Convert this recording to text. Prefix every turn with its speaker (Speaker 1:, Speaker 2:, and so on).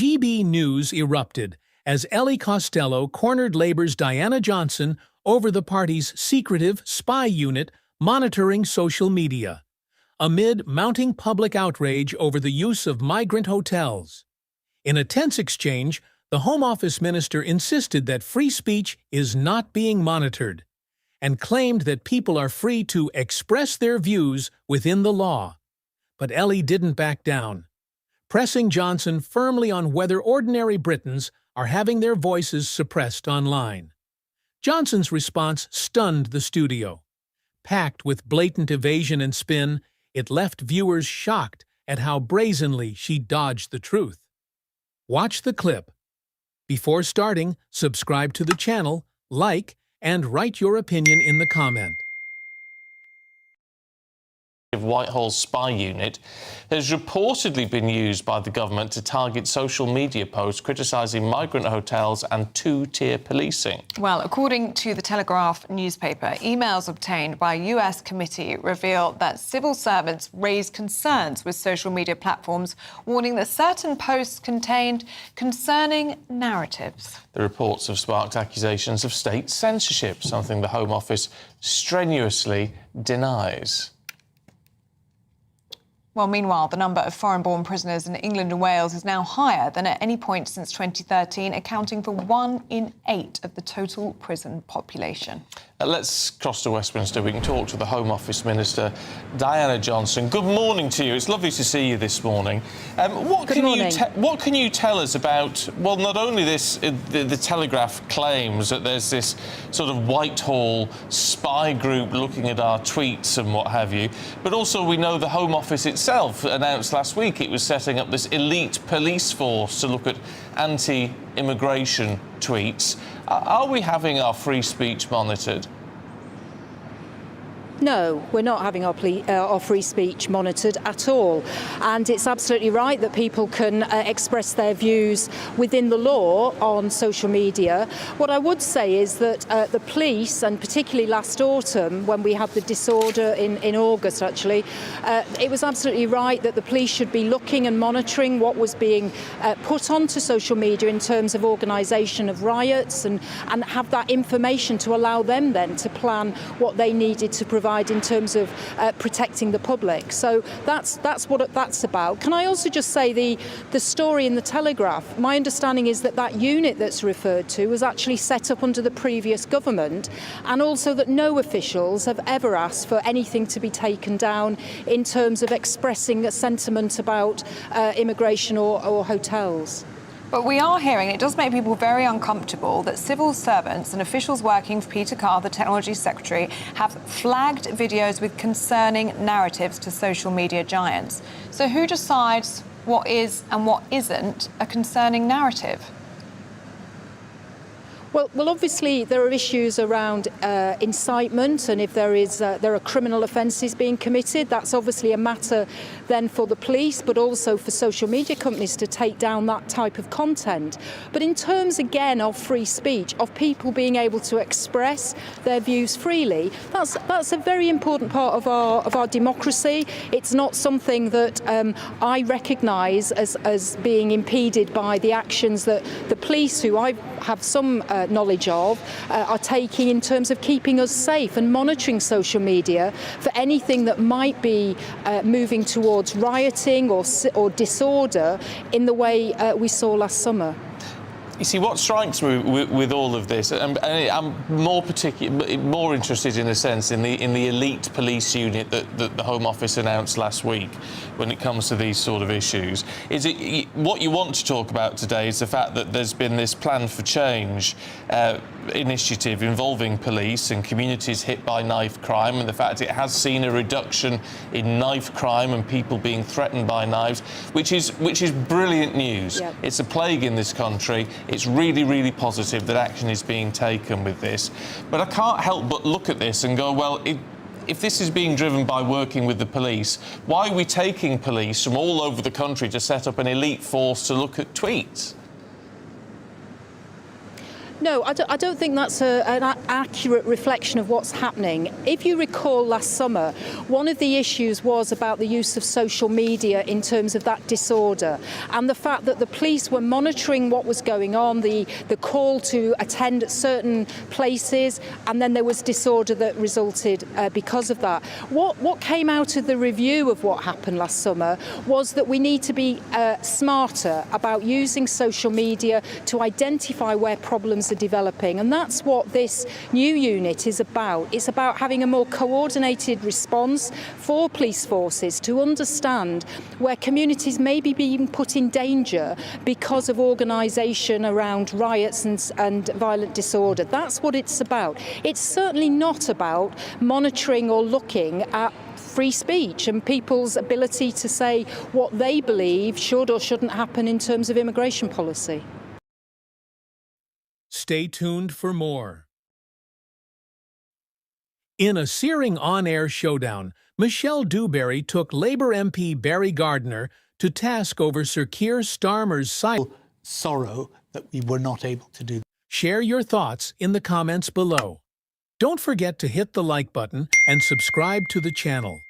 Speaker 1: GB news erupted as Ellie Costello cornered Labour's Diana Johnson over the party's secretive spy unit monitoring social media, amid mounting public outrage over the use of migrant hotels. In a tense exchange, the Home Office minister insisted that free speech is not being monitored, and claimed that people are free to express their views within the law. But Ellie didn't back down, pressing Johnson firmly on whether ordinary Britons are having their voices suppressed online. Johnson's response stunned the studio. Packed with blatant evasion and spin, it left viewers shocked at how brazenly she dodged the truth. Watch the clip. Before starting, subscribe to the channel, like, and write your opinion in the comment.
Speaker 2: Whitehall's spy unit has reportedly been used by the government to target social media posts criticising migrant hotels and two-tier policing.
Speaker 3: Well, according to the Telegraph newspaper, emails obtained by a US committee reveal that civil servants raised concerns with social media platforms, warning that certain posts contained concerning narratives.
Speaker 2: The reports have sparked accusations of state censorship, something the Home Office strenuously denies.
Speaker 3: Well, meanwhile, the number of foreign-born prisoners in England and Wales is now higher than at any point since 2013, accounting for 1 in 8 of the total prison population.
Speaker 2: Let's cross to Westminster. We can talk to the Home Office Minister, Diana Johnson. Good morning to you. It's lovely to see you this morning. What can you tell us about, well, not only this, the Telegraph claims that there's this sort of Whitehall spy group looking at our tweets and what have you, but also we know the Home Office itself announced last week it was setting up this elite police force to look at anti-immigration tweets. Are we having our free speech monitored?
Speaker 4: No, we're not having our free speech monitored at all. And it's absolutely right that people can express their views within the law on social media. What I would say is that the police, and particularly last autumn when we had the disorder in August actually, it was absolutely right that the police should be looking and monitoring what was being put onto social media in terms of organisation of riots and have that information to allow them then to plan what they needed to provide in terms of protecting the public. So that's what that's about. Can I also just say the story in the Telegraph, my understanding is that unit that's referred to was actually set up under the previous government, and also that no officials have ever asked for anything to be taken down in terms of expressing a sentiment about immigration or hotels.
Speaker 3: But we are hearing, it does make people very uncomfortable, that civil servants and officials working for Peter Carr, the Technology Secretary, have flagged videos with concerning narratives to social media giants. So who decides what is and what isn't a concerning narrative?
Speaker 4: Well, obviously there are issues around incitement, and if there are criminal offences being committed, that's obviously a matter then for the police, but also for social media companies to take down that type of content. But in terms, again, of free speech, of people being able to express their views freely, that's a very important part of our democracy. It's not something that I recognise as being impeded by the actions that the police, who I have some knowledge of, are taking in terms of keeping us safe and monitoring social media for anything that might be moving towards rioting or disorder in the way we saw last summer.
Speaker 2: You see, what strikes me with all of this, and I'm more interested in a sense in the elite police unit that the Home Office announced last week when it comes to these sort of issues, is what you want to talk about today is the fact that there's been this Plan for Change initiative involving police and communities hit by knife crime, and the fact it has seen a reduction in knife crime and people being threatened by knives, which is brilliant news. Yep. It's a plague in this country. It's really, really positive that action is being taken with this. But I can't help but look at this and go, well, if this is being driven by working with the police, why are we taking police from all over the country to set up an elite force to look at tweets?
Speaker 4: No, I don't think that's an accurate reflection of what's happening. If you recall last summer, one of the issues was about the use of social media in terms of that disorder, and the fact that the police were monitoring what was going on, the call to attend at certain places, and then there was disorder that resulted because of that. What came out of the review of what happened last summer was that we need to be smarter about using social media to identify where problems are developing, and that's what this new unit is about. It's about having a more coordinated response for police forces to understand where communities may be being put in danger because of organisation around riots and violent disorder. That's what it's about. It's certainly not about monitoring or looking at free speech and people's ability to say what they believe should or shouldn't happen in terms of immigration policy.
Speaker 1: Stay tuned for more. In a searing on-air showdown, Michelle Dewberry took Labour MP Barry Gardiner to task over Sir Keir Starmer's
Speaker 5: sorrow that we were not able to do.
Speaker 1: Share your thoughts in the comments below. Don't forget to hit the like button and subscribe to the channel.